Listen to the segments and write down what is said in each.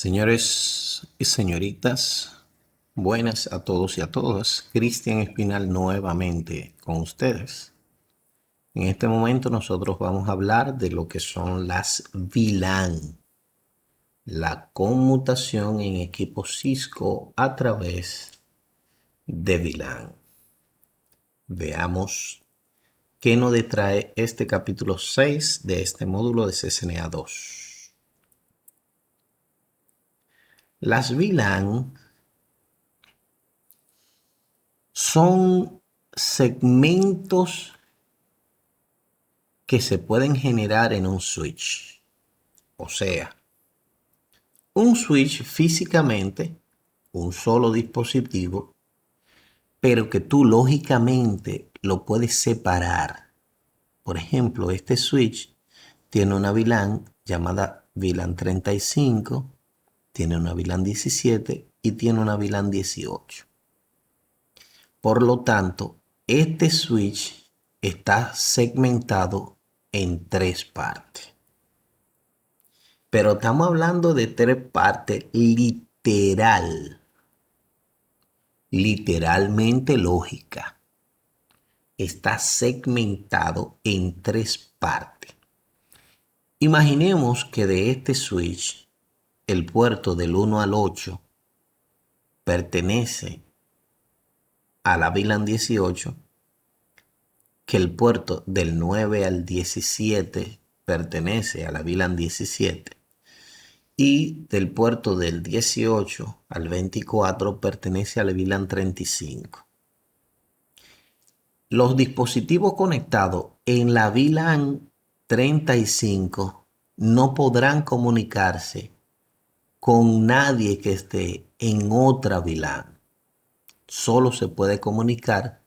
Señores y señoritas, buenas a todos y a todas. Cristian Espinal nuevamente con ustedes. En este momento nosotros vamos a hablar de lo que son las VLAN, la conmutación en equipo Cisco a través de VLAN. Veamos qué nos trae este capítulo 6 de este módulo de CCNA 2. Las VLAN son segmentos que se pueden generar en un switch. O sea, un switch físicamente, un solo dispositivo, pero que tú lógicamente lo puedes separar. Por ejemplo, este switch tiene una VLAN llamada VLAN 35, tiene una VLAN 17 y tiene una VLAN 18. Por lo tanto, este switch está segmentado en tres partes. Pero estamos hablando de tres partes literalmente lógica. Está segmentado en tres partes. Imaginemos que de este switch, el puerto del 1 al 8 pertenece a la VLAN 18, que el puerto del 9 al 17 pertenece a la VLAN 17 y del puerto del 18 al 24 pertenece a la VLAN 35. Los dispositivos conectados en la VLAN 35 no podrán comunicarse con nadie que esté en otra VLAN. Solo se puede comunicar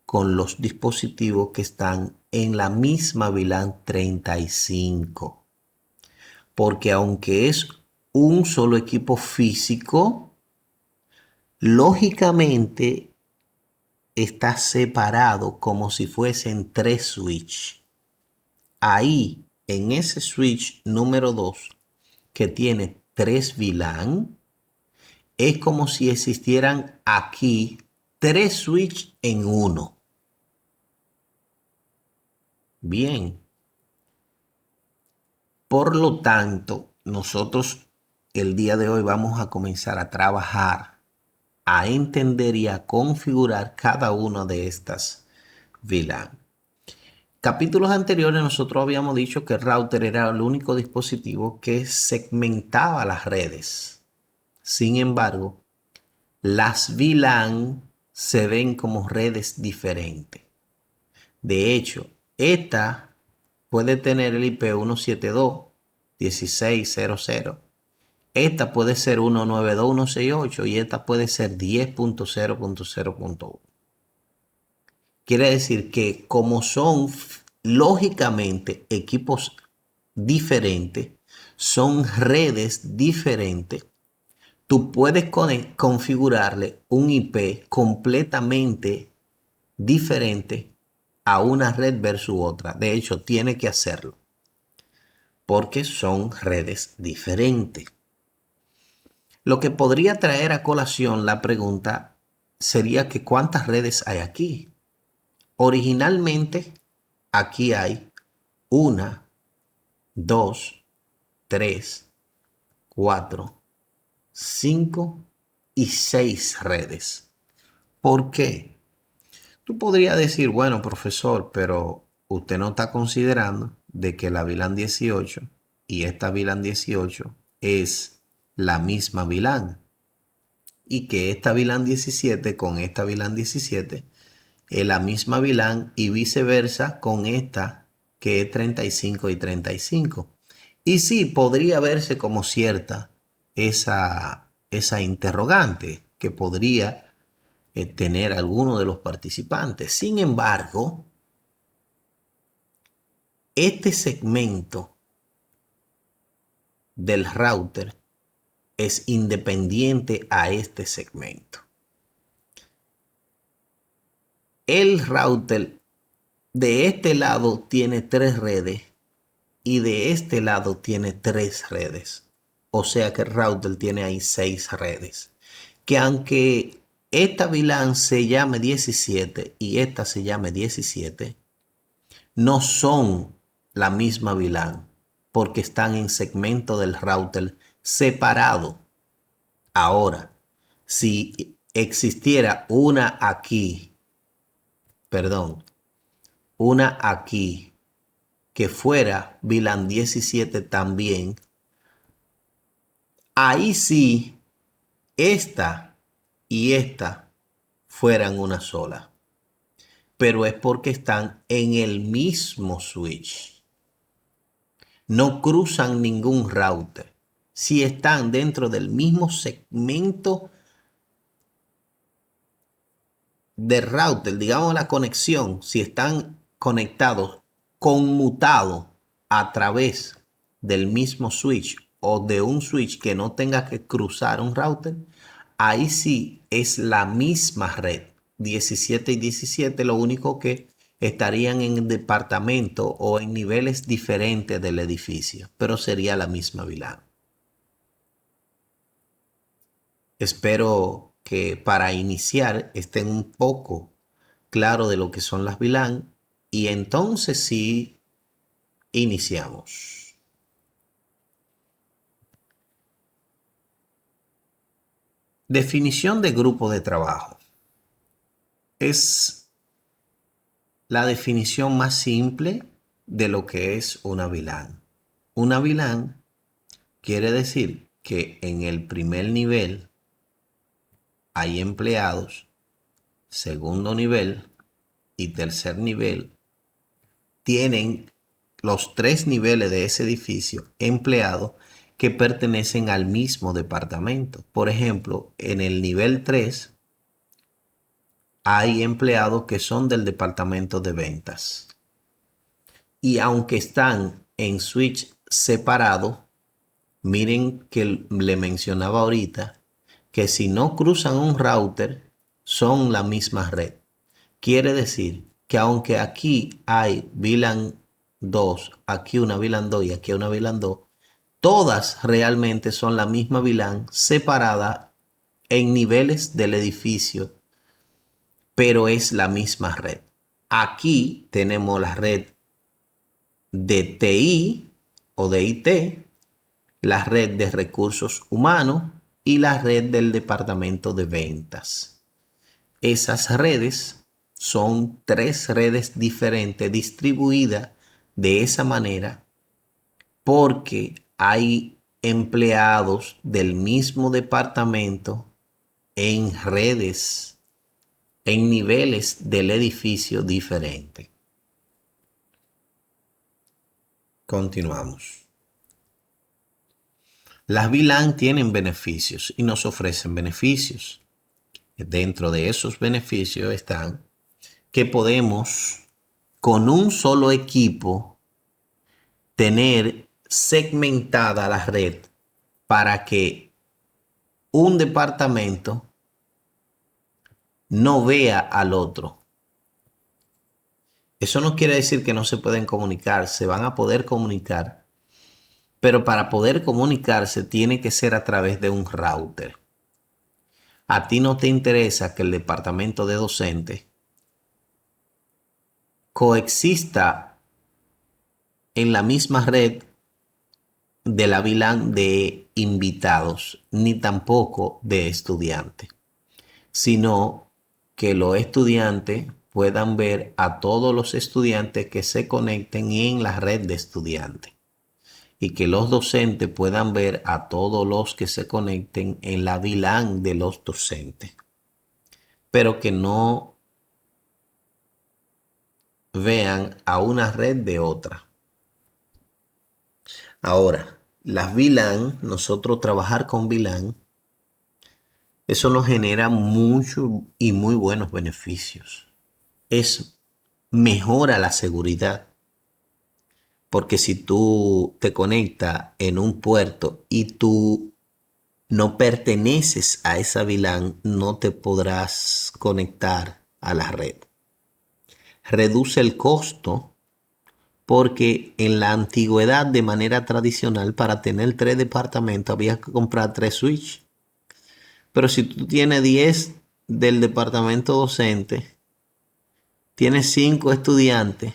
con los dispositivos que están en la misma VLAN 35. Porque aunque es un solo equipo físico, lógicamente está separado como si fuesen tres switches. Ahí, en ese switch número 2, que tiene tres VLAN, es como si existieran aquí tres switches en uno. Bien. Por lo tanto, nosotros el día de hoy vamos a comenzar a trabajar, a entender y a configurar cada una de estas VLAN. Capítulos anteriores nosotros habíamos dicho que el router era el único dispositivo que segmentaba las redes. Sin embargo, las VLAN se ven como redes diferentes. De hecho, esta puede tener el IP 172.16.00. Esta puede ser 192.168 y esta puede ser 10.0.0.1. Quiere decir que como son lógicamente equipos diferentes, son redes diferentes, tú puedes configurarle un IP completamente diferente a una red versus otra. De hecho, tiene que hacerlo porque son redes diferentes. Lo que podría traer a colación la pregunta sería que ¿cuántas redes hay aquí? Originalmente, aquí hay 1, 2, 3, 4, 5 y 6 redes. ¿Por qué? Tú podrías decir, bueno, profesor, pero usted no está considerando de que la VLAN 18 y esta VLAN 18 es la misma VLAN y que esta VLAN 17 con esta VLAN 17 es la misma VLAN y viceversa con esta que es 35 y 35. Y sí, podría verse como cierta esa interrogante que podría tener alguno de los participantes. Sin embargo, este segmento del router es independiente a este segmento. El router de este lado tiene tres redes y de este lado tiene tres redes. O sea que el router tiene ahí 6 redes. Que aunque esta VLAN se llame 17 y esta se llame 17, no son la misma VLAN porque están en segmento del router separado. Ahora, si existiera una aquí que fuera VLAN 17 también, ahí sí, esta y esta fueran una sola. Pero es porque están en el mismo switch. No cruzan ningún router. Si están dentro del mismo segmento de router, digamos la conexión, si están conectados, conmutados a través del mismo switch o de un switch que no tenga que cruzar un router, ahí sí es la misma red. 17 y 17, lo único que estarían en el departamento o en niveles diferentes del edificio, pero sería la misma VLAN. Espero que para iniciar estén un poco claro de lo que son las VLAN y entonces sí iniciamos. Definición de grupo de trabajo. Es la definición más simple de lo que es una VLAN. Una VLAN quiere decir que en el primer nivel hay empleados, segundo nivel y tercer nivel tienen los 3 niveles de ese edificio empleados que pertenecen al mismo departamento. Por ejemplo, en el nivel 3 hay empleados que son del departamento de ventas. Y aunque están en switch separado, miren que le mencionaba ahorita que si no cruzan un router, son la misma red. Quiere decir que aunque aquí hay VLAN 2, aquí una VLAN 2 y aquí una VLAN 2, todas realmente son la misma VLAN separada en niveles del edificio, pero es la misma red. Aquí tenemos la red de TI o de IT, la red de recursos humanos y la red del departamento de ventas. Esas redes son 3 redes diferentes distribuidas de esa manera porque hay empleados del mismo departamento en redes, en niveles del edificio diferentes. Continuamos. Las VLAN tienen beneficios y nos ofrecen beneficios. Dentro de esos beneficios están que podemos con un solo equipo tener segmentada la red para que un departamento no vea al otro. Eso no quiere decir que no se pueden comunicar, se van a poder comunicar, pero para poder comunicarse tiene que ser a través de un router. A ti no te interesa que el departamento de docentes coexista en la misma red de la VLAN de invitados, ni tampoco de estudiantes, sino que los estudiantes puedan ver a todos los estudiantes que se conecten en la red de estudiantes y que los docentes puedan ver a todos los que se conecten en la VLAN de los docentes, pero que no vean a una red de otra. Ahora, las VLAN, nosotros trabajar con VLAN, eso nos genera muchos y muy buenos beneficios. Mejora la seguridad, porque si tú te conectas en un puerto y tú no perteneces a esa VLAN, no te podrás conectar a la red. Reduce el costo porque en la antigüedad, de manera tradicional, para tener 3 departamentos había que comprar 3 switches. Pero si tú tienes 10 del departamento docente, tienes 5 estudiantes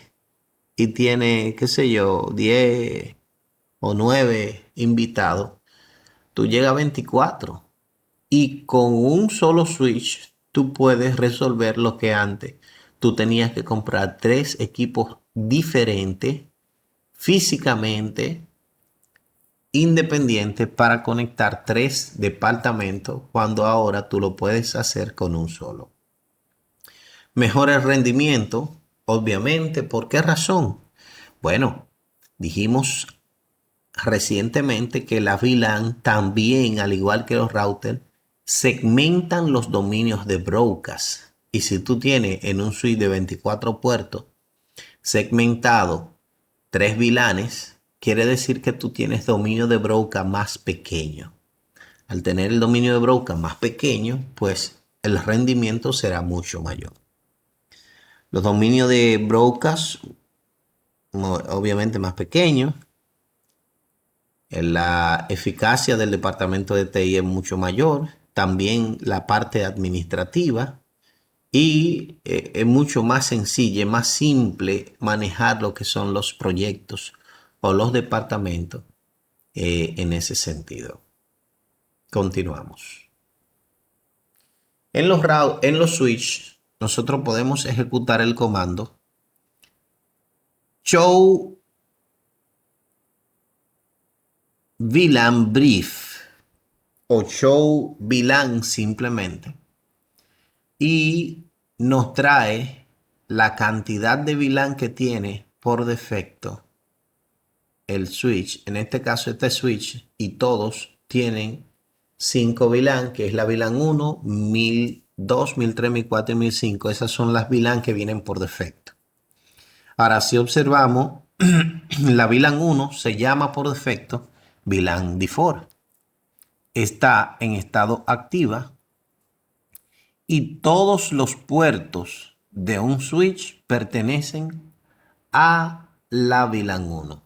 y tienes, qué sé yo, 10 o 9 invitados, tú llegas a 24. Y con un solo switch tú puedes resolver lo que antes tú tenías que comprar 3 equipos diferentes, físicamente independientes, para conectar 3 departamentos, cuando ahora tú lo puedes hacer con un solo. Mejora el rendimiento, obviamente. ¿Por qué razón? Bueno, dijimos recientemente que las VLAN también, al igual que los routers, segmentan los dominios de broadcast. Y si tú tienes en un switch de 24 puertos segmentado 3 VLANs, quiere decir que tú tienes dominio de broadcast más pequeño. Al tener el dominio de broadcast más pequeño, pues el rendimiento será mucho mayor. Los dominios de broadcast, obviamente más pequeños, la eficacia del departamento de TI es mucho mayor, también la parte administrativa, y es mucho más sencilla, más simple manejar lo que son los proyectos o los departamentos en ese sentido. Continuamos. En los switch, nosotros podemos ejecutar el comando show VLAN brief o show VLAN simplemente, y nos trae la cantidad de VLAN que tiene por defecto el switch. En este caso, este switch, y todos tienen 5 VLAN, que es la VLAN 1, 1002, 1003, 1004 y 1005. Esas son las VLAN que vienen por defecto. Ahora, si observamos, la VLAN 1 se llama por defecto VLAN default. Está en estado activa y todos los puertos de un switch pertenecen a la VLAN 1.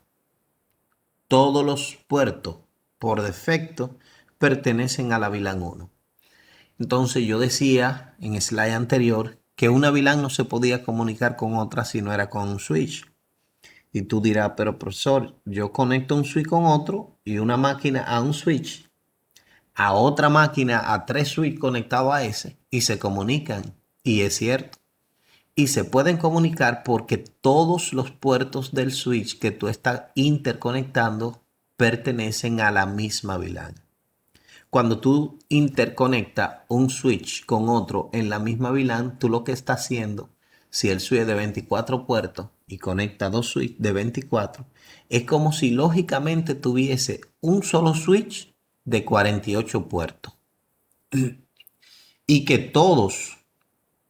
Todos los puertos por defecto pertenecen a la VLAN 1. Entonces yo decía en el slide anterior que una VLAN no se podía comunicar con otra si no era con un switch. Y tú dirás, pero profesor, yo conecto un switch con otro y una máquina a un switch, a otra máquina a 3 switches conectados a ese, y se comunican. Y es cierto. Y se pueden comunicar porque todos los puertos del switch que tú estás interconectando pertenecen a la misma VLAN. Cuando tú interconectas un switch con otro en la misma VLAN, tú lo que estás haciendo, si el switch es de 24 puertos y conecta 2 switches de 24, es como si lógicamente tuviese un solo switch de 48 puertos. Y que todos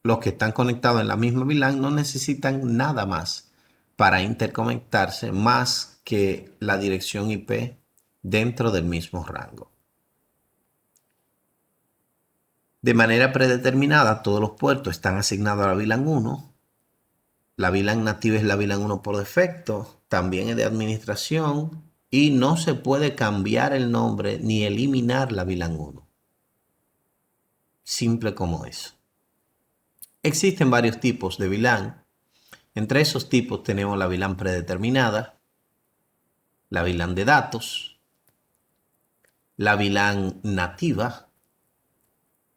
los que están conectados en la misma VLAN no necesitan nada más para interconectarse más que la dirección IP dentro del mismo rango. De manera predeterminada, todos los puertos están asignados a la VLAN 1. La VLAN nativa es la VLAN 1 por defecto, también es de administración, y no se puede cambiar el nombre ni eliminar la VLAN 1. Simple como eso. Existen varios tipos de VLAN. Entre esos tipos tenemos la VLAN predeterminada, la VLAN de datos, la VLAN nativa,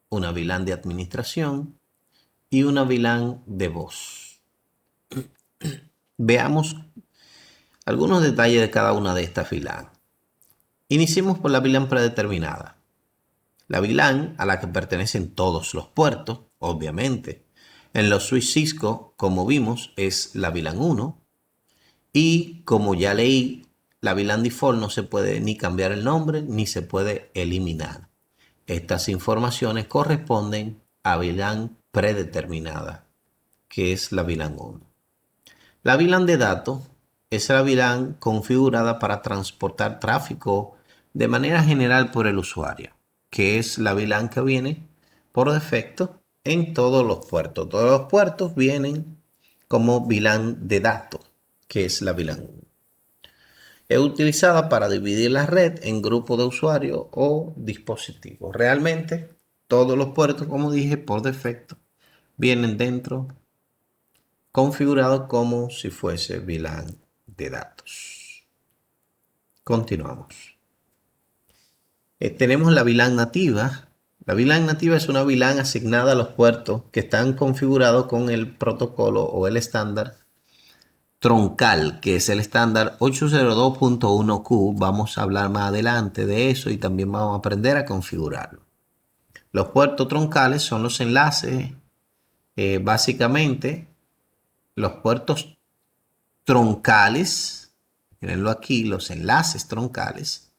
una VLAN de administración y una VLAN de voz. Veamos algunos detalles de cada una de estas VLAN. Iniciemos por la VLAN predeterminada. La VLAN a la que pertenecen todos los puertos, obviamente. En los switch Cisco, como vimos, es la VLAN 1. Y como ya leí, la VLAN default no se puede ni cambiar el nombre ni se puede eliminar. Estas informaciones corresponden a VLAN predeterminada, que es la VLAN 1. La VLAN de datos es la VLAN configurada para transportar tráfico de manera general por el usuario, que es la VLAN que viene por defecto en todos los puertos. Todos los puertos vienen como VLAN de datos, que es la VLAN 1. Es utilizada para dividir la red en grupos de usuarios o dispositivos. Realmente, todos los puertos, como dije, por defecto, vienen dentro configurados como si fuese VLAN de datos. Continuamos. Tenemos la VLAN nativa. La VLAN nativa es una VLAN asignada a los puertos que están configurados con el protocolo o el estándar troncal, que es el estándar 802.1q. Vamos a hablar más adelante de eso y también vamos a aprender a configurarlo. Los puertos troncales son los enlaces, básicamente los puertos troncales, mírenlo aquí, los enlaces troncales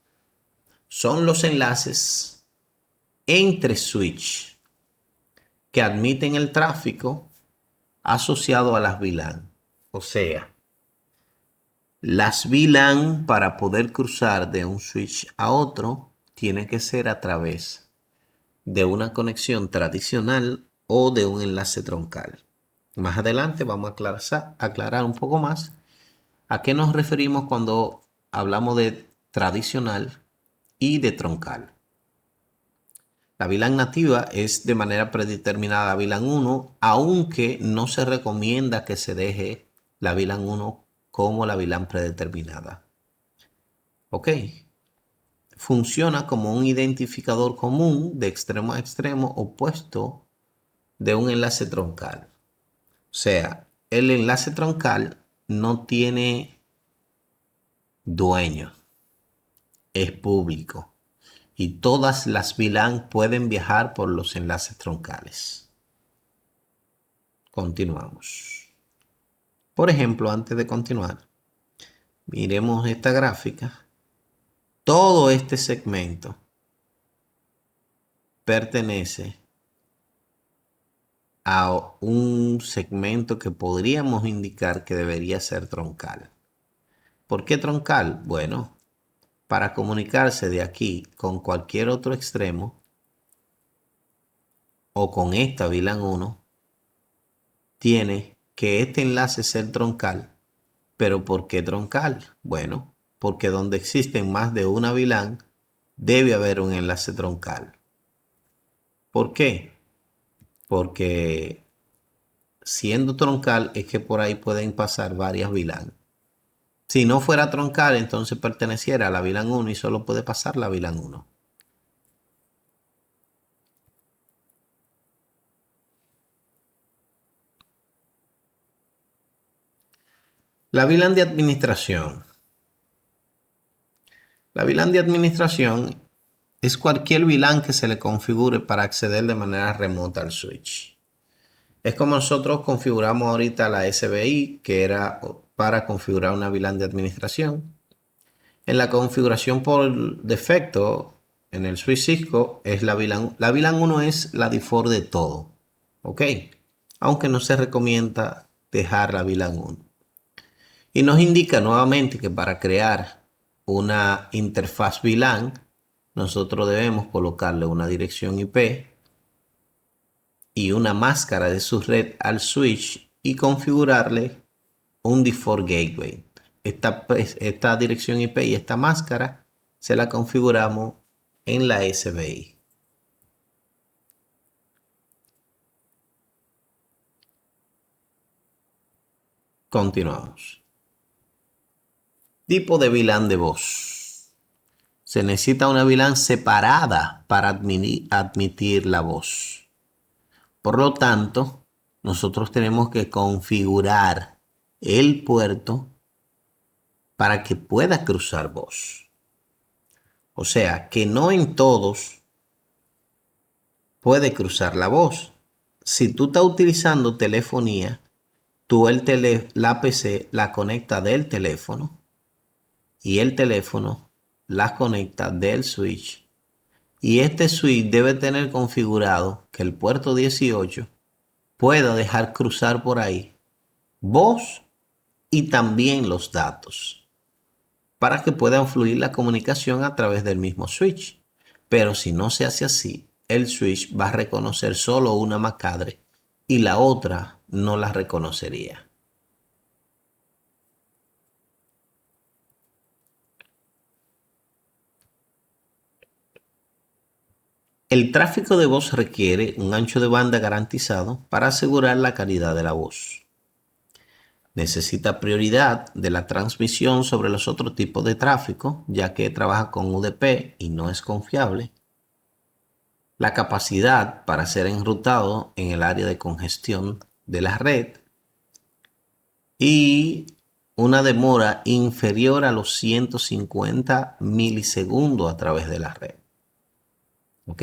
son los enlaces entre switch que admiten el tráfico asociado a las VLAN. O sea, las VLAN, para poder cruzar de un switch a otro, tiene que ser a través de una conexión tradicional o de un enlace troncal. Más adelante vamos a aclarar un poco más a qué nos referimos cuando hablamos de tradicional y de troncal. La VLAN nativa es de manera predeterminada VLAN 1, aunque no se recomienda que se deje la VLAN 1 como la VLAN predeterminada. Ok. Funciona como un identificador común de extremo a extremo opuesto de un enlace troncal. O sea, el enlace troncal no tiene dueño, es público. Y todas las VLAN pueden viajar por los enlaces troncales. Continuamos. Por ejemplo, antes de continuar, miremos esta gráfica. Todo este segmento pertenece a un segmento que podríamos indicar que debería ser troncal. ¿Por qué troncal? Bueno, para comunicarse de aquí con cualquier otro extremo o con esta VLAN 1, tiene que este enlace ser troncal. ¿Pero por qué troncal? Bueno, porque donde existen más de una VLAN, debe haber un enlace troncal. ¿Por qué? Porque siendo troncal es que por ahí pueden pasar varias VLAN. Si no fuera troncal, entonces perteneciera a la VLAN 1 y solo puede pasar la VLAN 1. La VLAN de administración. La VLAN de administración es cualquier VLAN que se le configure para acceder de manera remota al switch. Es como nosotros configuramos ahorita la SBI, que era para configurar una VLAN de administración. En la configuración por defecto, en el switch Cisco, es la VLAN. La VLAN 1 es la default de todo. ¿Ok? Aunque no se recomienda dejar la VLAN 1. Y nos indica nuevamente que para crear una interfaz VLAN, nosotros debemos colocarle una dirección IP y una máscara de su red al switch y configurarle un default gateway. Esta dirección IP y esta máscara se la configuramos en la SBI. Continuamos. Tipo de VLAN de voz. Se necesita una VLAN separada para admitir la voz. Por lo tanto, nosotros tenemos que configurar el puerto para que pueda cruzar voz. O sea, que no en todos puede cruzar la voz. Si tú estás utilizando telefonía, tú la PC la conecta del teléfono y el teléfono la conecta del switch. Y este switch debe tener configurado que el puerto 18 pueda dejar cruzar por ahí voz y también los datos para que pueda fluir la comunicación a través del mismo switch. Pero si no se hace así, el switch va a reconocer solo una MAC-adresse y la otra no la reconocería. El tráfico de voz requiere un ancho de banda garantizado para asegurar la calidad de la voz. Necesita prioridad de la transmisión sobre los otros tipos de tráfico, ya que trabaja con UDP y no es confiable. La capacidad para ser enrutado en el área de congestión de la red y una demora inferior a los 150 milisegundos a través de la red. ¿Ok?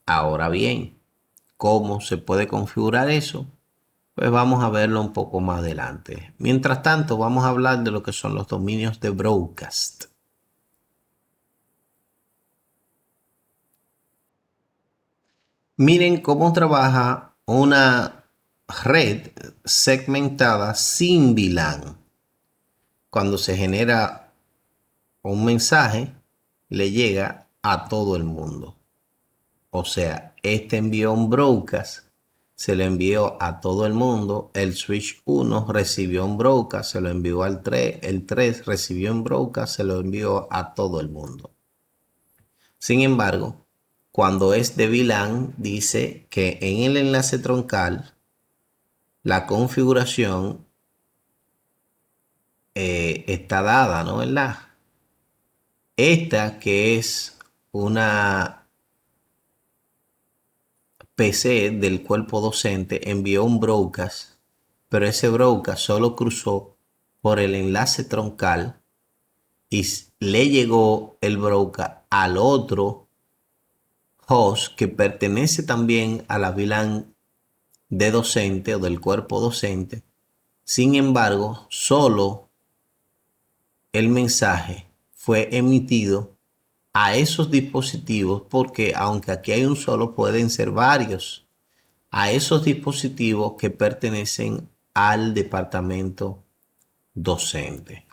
Ahora bien, ¿cómo se puede configurar eso? Pues vamos a verlo un poco más adelante. Mientras tanto, vamos a hablar de lo que son los dominios de broadcast. Miren cómo trabaja una red segmentada sin VLAN. Cuando se genera un mensaje, le llega a todo el mundo. O sea, este envió un broadcast, se lo envió a todo el mundo. El switch 1 recibió un broadcast, se lo envió al 3. El 3 recibió un broadcast, se lo envió a todo el mundo. Sin embargo, cuando es de VLAN, dice que en el enlace troncal, la configuración está dada, ¿no? ¿Verdad? Esta que es una PC del cuerpo docente envió un broadcast, pero ese broadcast solo cruzó por el enlace troncal y le llegó el broadcast al otro host que pertenece también a la VLAN de docente o del cuerpo docente. Sin embargo, solo el mensaje fue emitido a esos dispositivos porque aunque aquí hay un solo, pueden ser varios. A esos dispositivos que pertenecen al departamento docente.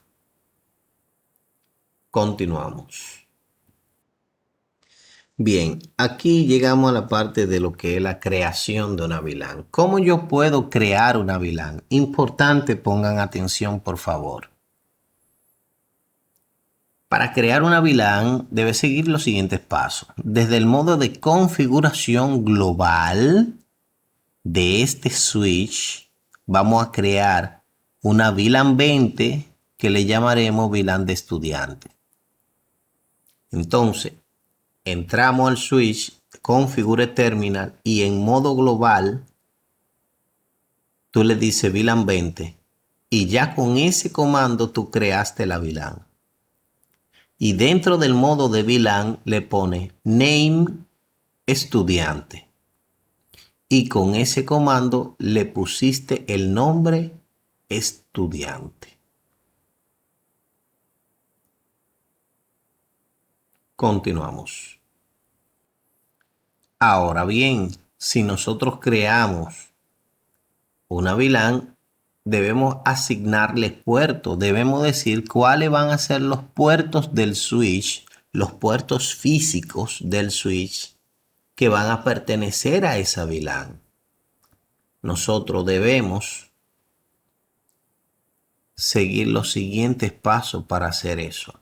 Continuamos. Bien, aquí llegamos a la parte de lo que es la creación de una VLAN. ¿Cómo yo puedo crear una VLAN? Importante, pongan atención, por favor. Para crear una VLAN debe seguir los siguientes pasos. Desde el modo de configuración global de este switch, vamos a crear una VLAN 20 que le llamaremos VLAN de estudiante. Entonces, entramos al switch, configure terminal y en modo global, tú le dices VLAN 20 y ya con ese comando tú creaste la VLAN. Y dentro del modo de VLAN le pone name estudiante. Y con ese comando le pusiste el nombre estudiante. Continuamos. Ahora bien, si nosotros creamos una VLAN, debemos asignarle puertos. Debemos decir cuáles van a ser los puertos del switch, los puertos físicos del switch que van a pertenecer a esa VLAN. Nosotros debemos seguir los siguientes pasos para hacer eso.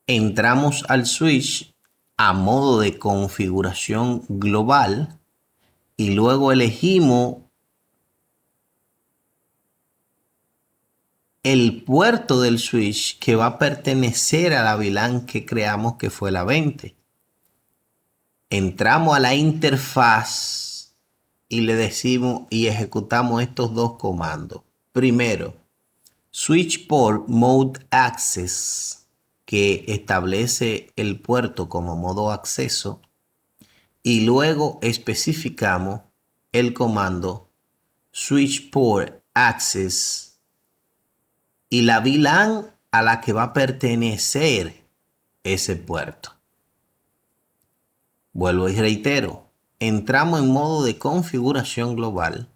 Entramos al switch a modo de configuración global y luego elegimos el puerto del switch que va a pertenecer a la VLAN que creamos, que fue la 20. Entramos a la interfaz y le decimos y ejecutamos estos dos comandos. Primero, switch port mode access, que establece el puerto como modo acceso, y luego especificamos el comando switch port access y la VLAN a la que va a pertenecer ese puerto. Vuelvo y reitero, entramos en modo de configuración global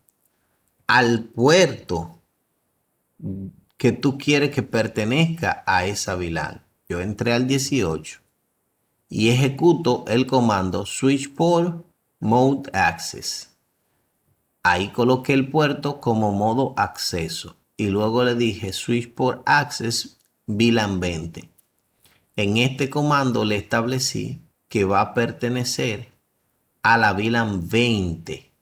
al puerto que tú quieres que pertenezca a esa VLAN. Yo entré al 18 y ejecuto el comando switch port mode access. Ahí coloqué el puerto como modo acceso y luego le dije switch port access VLAN 20. En este comando le establecí que va a pertenecer a la VLAN 20.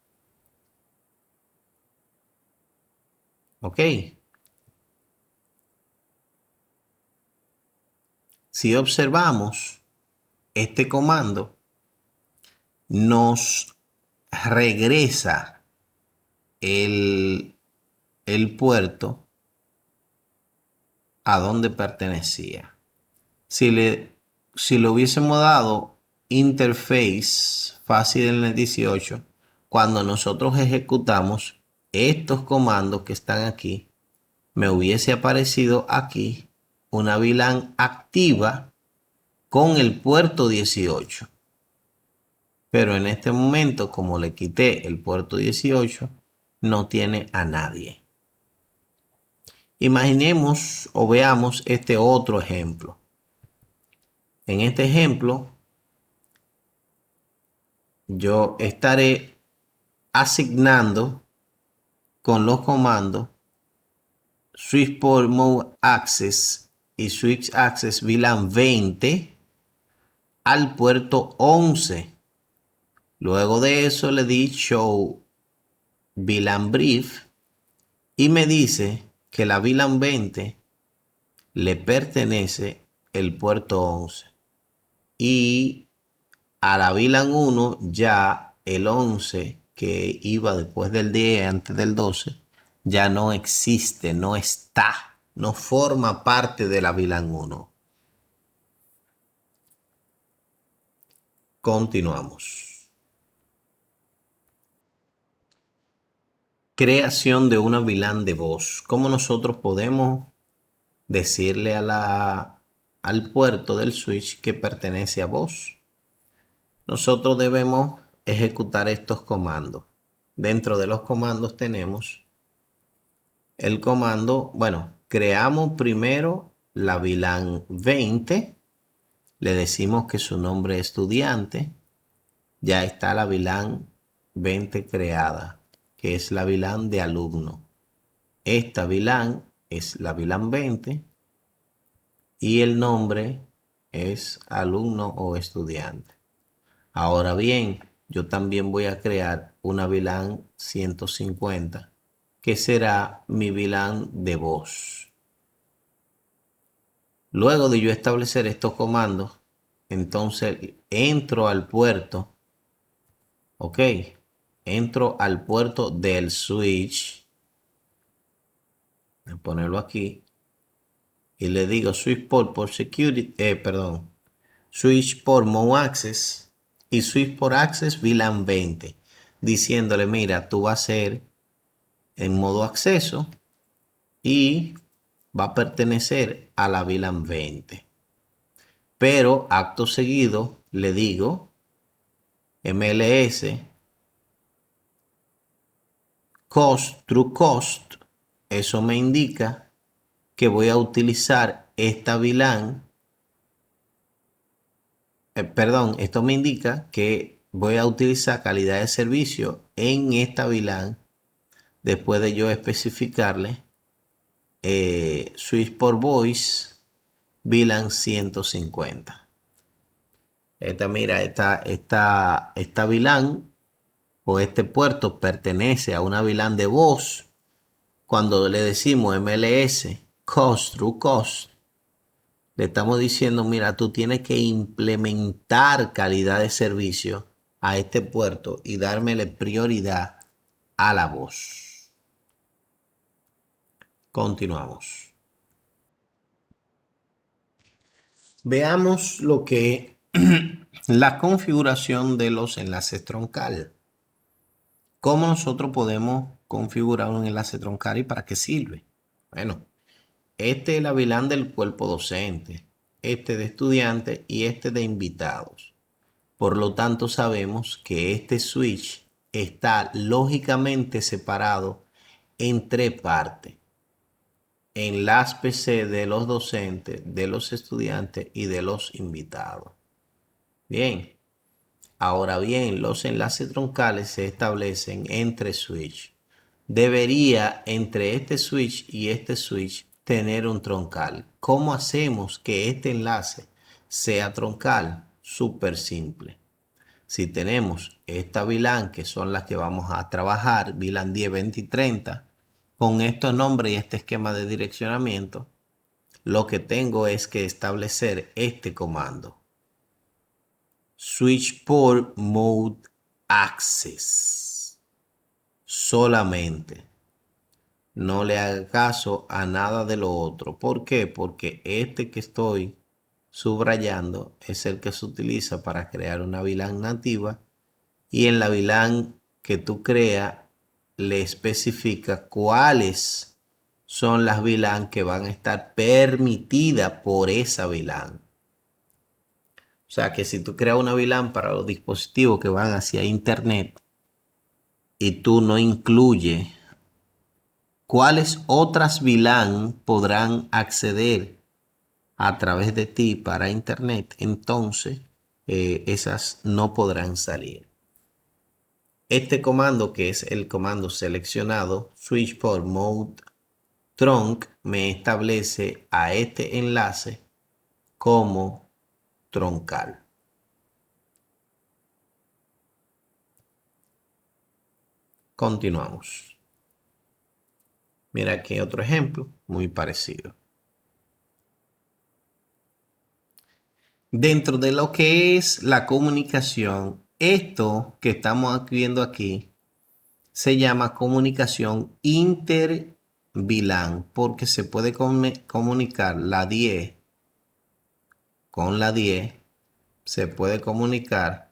¿Ok? Si observamos, este comando nos regresa el, el puerto a donde pertenecía. Si le hubiésemos dado interface fácil en el 18, cuando nosotros ejecutamos estos comandos que están aquí, me hubiese aparecido aquí una VLAN activa con el puerto 18. Pero en este momento, como le quité el puerto 18, no tiene a nadie. Imaginemos o veamos este otro ejemplo. En este ejemplo, yo estaré asignando con los comandos switch port mode access y switch access VLAN 20 al puerto 11. Luego de eso le di show VLAN brief y me dice que la VLAN 20 le pertenece el puerto 11 y a la VLAN 1 ya el 11 que iba después del 10 antes del 12 ya no existe, no está, no forma parte de la VLAN 1. Continuamos. Creación de una VLAN de voz. ¿Cómo nosotros podemos decirle al puerto del switch que pertenece a voz? Nosotros debemos ejecutar estos comandos. Dentro de los comandos tenemos el comando, bueno, creamos primero la VLAN 20, le decimos que su nombre es estudiante, ya está la VLAN 20 creada, que es la VLAN de alumno. Esta VLAN es la VLAN 20 y el nombre es alumno o estudiante. Ahora bien, yo también voy a crear una VLAN 150, que será mi VLAN de voz. Luego de yo establecer estos comandos, entonces entro al puerto, ok, entro al puerto del switch, voy a ponerlo aquí, y le digo switch port por security, switch port mode access y switch port access VLAN 20, diciéndole, mira, tú vas a ser en modo acceso y va a pertenecer a la VLAN 20. Pero acto seguido le digo MLS cost true cost. Eso me indica que voy a utilizar esta VLAN. Esto me indica que voy a utilizar calidad de servicio en esta VLAN después de yo especificarle switch por voice VLAN 150. Esta VLAN o este puerto pertenece a una VLAN de voz. Cuando le decimos MLS cost through cost, le estamos diciendo, mira, tú tienes que implementar calidad de servicio a este puerto y dármele prioridad a la voz. Continuamos. Veamos lo que la configuración de los enlaces troncal. ¿Cómo nosotros podemos configurar un enlace troncal y para qué sirve? Bueno, este es la VLAN del cuerpo docente, este de estudiantes y este de invitados. Por lo tanto, sabemos que este switch está lógicamente separado en tres partes. En las PC de los docentes, de los estudiantes y de los invitados. Bien, ahora bien, los enlaces troncales se establecen entre switch. Debería entre este switch y este switch tener un troncal. ¿Cómo hacemos que este enlace sea troncal. Súper simple. Si tenemos esta VLAN, que son las que vamos a trabajar, VLAN 10, 20 y 30, con estos nombres y este esquema de direccionamiento, lo que tengo es que establecer este comando. Switch Port Mode Access. Solamente. No le haga caso a nada de lo otro. ¿Por qué? Porque este que estoy subrayando es el que se utiliza para crear una VLAN nativa, y en la VLAN que tú creas le especifica cuáles son las VLAN que van a estar permitidas por esa VLAN. O sea que si tú creas una VLAN para los dispositivos que van hacia internet y tú no incluyes cuáles otras VLAN podrán acceder a través de ti para internet, entonces esas no podrán salir. Este comando, que es el comando seleccionado, Switch Port Mode Trunk, me establece a este enlace como troncal. Continuamos. Mira aquí otro ejemplo muy parecido. Dentro de lo que es la comunicación, esto que estamos viendo aquí se llama comunicación inter-VLAN, porque se puede comunicar la 10 con la 10, se puede comunicar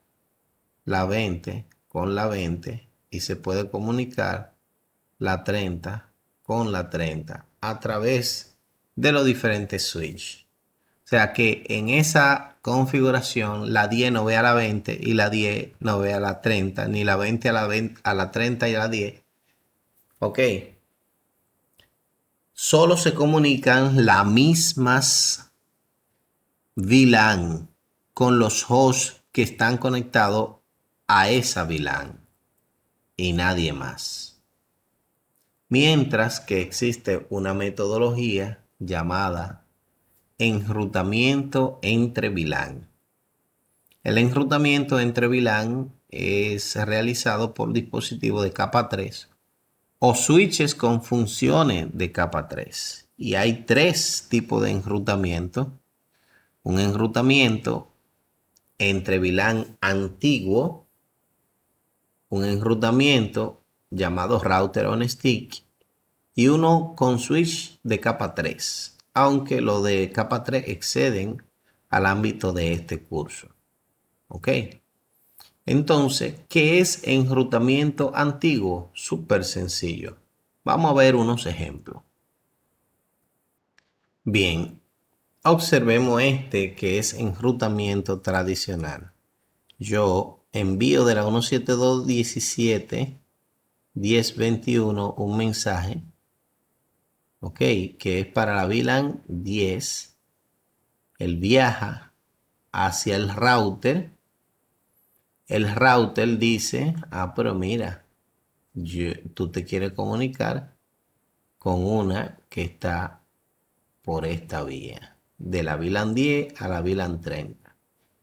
la 20 con la 20 y se puede comunicar la 30 con la 30 a través de los diferentes switches. O sea que en esa configuración la 10 no ve a la 20 y la 10 no ve a la 30, ni la 20 a la 30 y a la 10. Ok. Solo se comunican las mismas VLAN con los hosts que están conectados a esa VLAN y nadie más. Mientras que existe una metodología llamada enrutamiento entre VLAN. El enrutamiento entre VLAN es realizado por dispositivos de capa 3 o switches con funciones de capa 3. Y hay tres tipos de enrutamiento. Un enrutamiento entre VLAN antiguo, un enrutamiento llamado router on stick y uno con switch de capa 3, aunque los de capa 3 exceden al ámbito de este curso. ¿Ok? Entonces, ¿qué es enrutamiento antiguo? Súper sencillo. Vamos a ver unos ejemplos. Bien, observemos este que es enrutamiento tradicional. Yo envío de la 172.17.10.21 un mensaje, ok, que es para la VLAN 10. Él viaja hacia el router. El router dice, pero mira, tú te quieres comunicar con una que está por esta vía, de la VLAN 10 a la VLAN 30.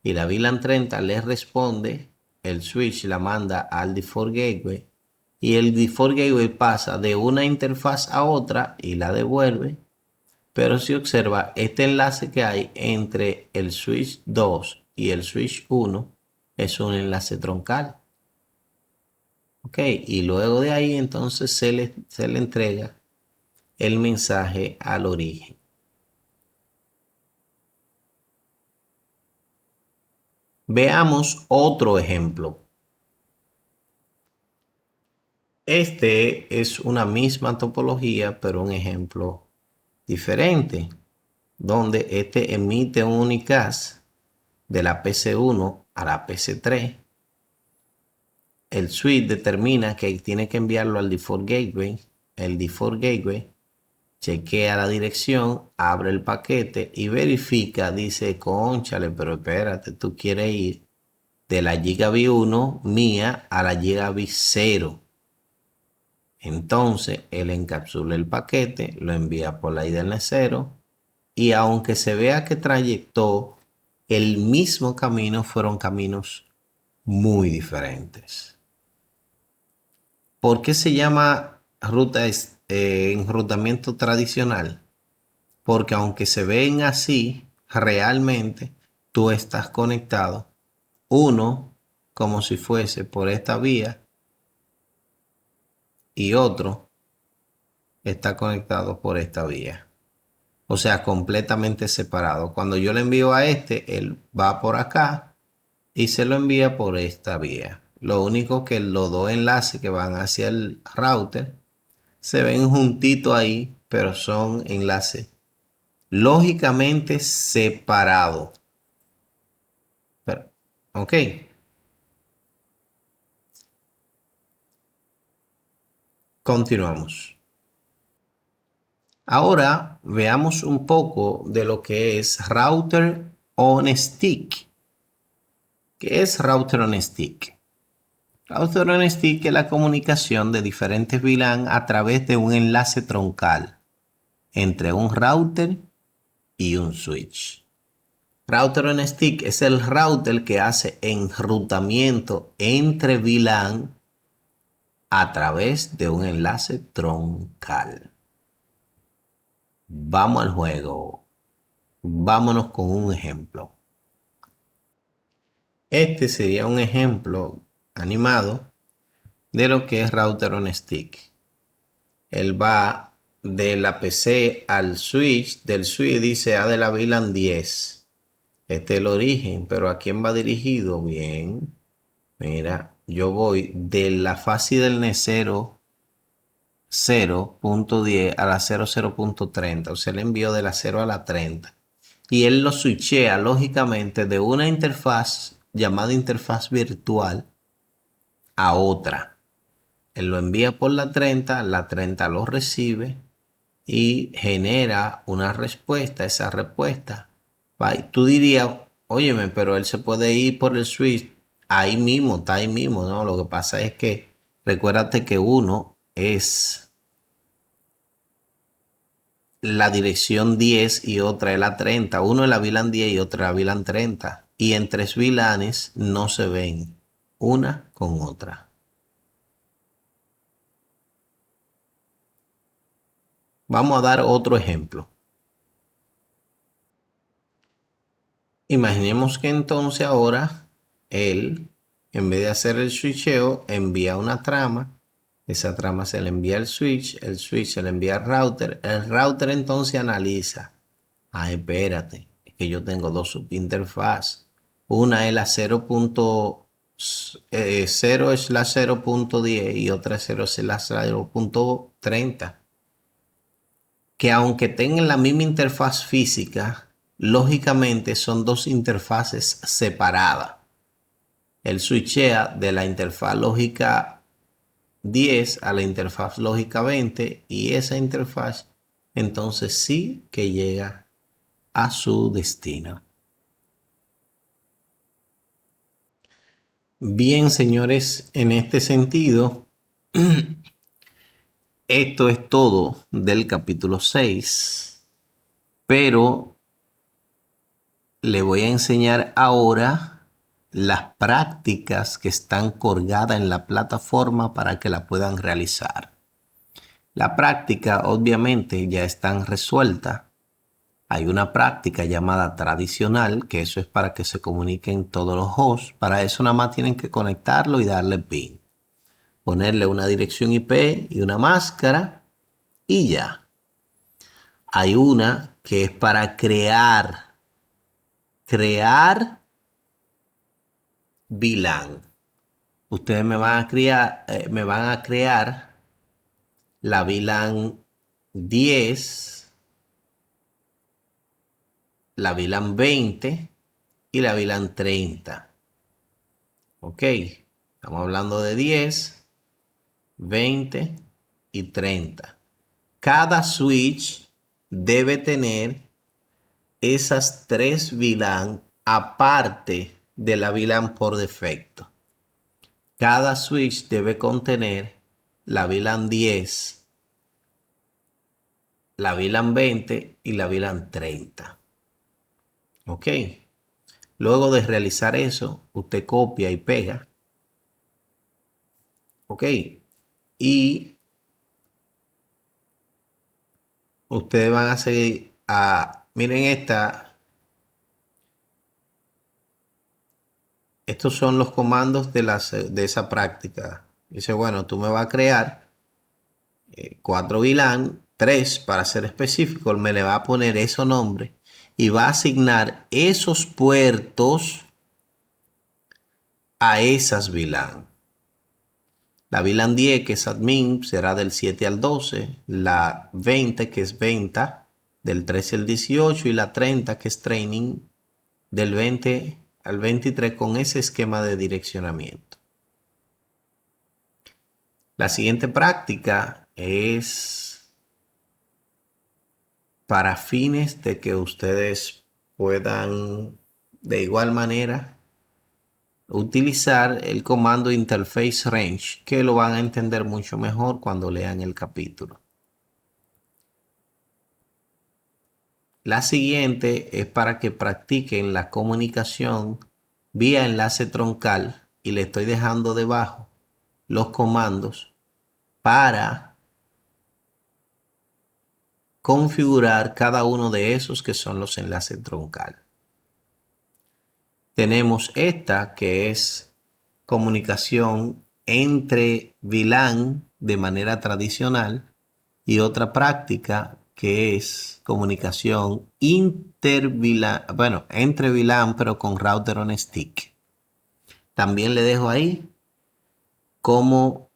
Y la VLAN 30 le responde, el switch la manda al default gateway y el default gateway pasa de una interfaz a otra y la devuelve. Pero si observa este enlace que hay entre el switch 2 y el switch 1 es un enlace troncal. Ok, y luego de ahí entonces se le entrega el mensaje al origen. Veamos otro ejemplo. Este es una misma topología, pero un ejemplo diferente, donde este emite un unicast de la PC1 a la PC3. El switch determina que tiene que enviarlo al default gateway. El default gateway chequea la dirección, abre el paquete y verifica, dice, cónchale, pero espérate, tú quieres ir de la Gigabit 1 mía a la Gigabit 0. Entonces, él encapsula el paquete, lo envía por la Ethernet 0 y aunque se vea que trayectó el mismo camino, fueron caminos muy diferentes. ¿Por qué se llama enrutamiento tradicional? Porque aunque se ven así, realmente tú estás conectado, uno como si fuese por esta vía y otro está conectado por esta vía. O sea, completamente separado. Cuando yo le envío a este, él va por acá y se lo envía por esta vía. Lo único que los dos enlaces que van hacia el router se ven juntitos ahí, pero son enlaces lógicamente separados. Ok, continuamos. Ahora veamos un poco de lo que es router on stick. ¿Qué es router on stick? Router on stick es la comunicación de diferentes VLAN a través de un enlace troncal entre un router y un switch. Router on stick es el router que hace enrutamiento entre VLAN a través de un enlace troncal. Vamos al juego. Vámonos con un ejemplo. Este sería un ejemplo animado de lo que es router on stick. Él va de la PC al switch, del switch dice A de la VLAN 10. Este es el origen, pero ¿a quién va dirigido? Bien, mira, yo voy de la fase del NES 0.10 a la 00.30, o sea, le envío de la 0 a la 30. Y él lo switchea lógicamente de una interfaz llamada interfaz virtual a otra. Él lo envía por la 30 lo recibe y genera una respuesta. Esa respuesta, tú dirías, óyeme, pero él se puede ir por el switch ahí mismo, está ahí mismo, ¿no? Lo que pasa es que recuérdate que uno es la dirección 10 y otra es la 30. Uno es la VLAN 10 y otra es la VLAN 30. Y en tres VLANes no se ven una con otra. Vamos a dar otro ejemplo. Imaginemos que entonces ahora él, en vez de hacer el switcheo, envía una trama. Esa trama se le envía al switch, el switch se le envía al router. El router entonces analiza. Ah, espérate, es que yo tengo dos subinterfaz. Una es la 0.0 es la 0.10 y otra es 0 es la 0.30. Que aunque tengan la misma interfaz física, lógicamente son dos interfaces separadas. Él switchea de la interfaz lógica 10 a la interfaz lógica 20 y esa interfaz entonces sí que llega a su destino. Bien, señores, en este sentido, esto es todo del capítulo 6, pero le voy a enseñar ahora las prácticas que están colgadas en la plataforma para que la puedan realizar. La práctica obviamente ya están resueltas. Hay una práctica llamada tradicional, que eso es para que se comuniquen todos los hosts. Para eso nada más tienen que conectarlo y darle pin. Ponerle una dirección IP y una máscara y ya. Hay una que es para crear VLAN. Ustedes me van a crear la VLAN 10, la VLAN 20 y la VLAN 30. Ok, estamos hablando de 10, 20 y 30. Cada switch debe tener esas tres VLAN aparte de la VLAN por defecto. Cada switch debe contener la VLAN 10, la VLAN 20 y la VLAN 30. Ok. Luego de realizar eso, usted copia y pega. Ok. Y ustedes van a seguir miren estos son los comandos de esa práctica. Dice, bueno, tú me vas a crear 4 VLAN, 3 para ser específico, me le va a poner ese nombre y va a asignar esos puertos a esas VLAN. La VLAN 10, que es admin, será del 7 al 12. La 20, que es venta, del 13 al 18. Y la 30, que es training, del 20 al 23 con ese esquema de direccionamiento. La siguiente práctica es para fines de que ustedes puedan de igual manera utilizar el comando interface range, que lo van a entender mucho mejor cuando lean el capítulo. La siguiente es para que practiquen la comunicación vía enlace troncal y le estoy dejando debajo los comandos para configurar cada uno de esos que son los enlaces troncal. Tenemos esta que es comunicación entre VLAN de manera tradicional y otra práctica que es comunicación entre VLAN pero con router on stick. También le dejo ahí cómo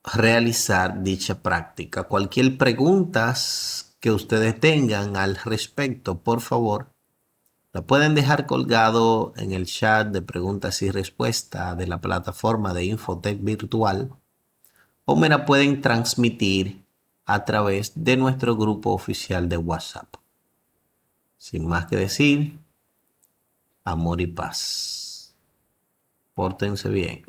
realizar dicha práctica. Cualquier pregunta que ustedes tengan al respecto, por favor, la pueden dejar colgado en el chat de preguntas y respuestas de la plataforma de Infotech Virtual o me la pueden transmitir a través de nuestro grupo oficial de WhatsApp. Sin más que decir, amor y paz. Pórtense bien.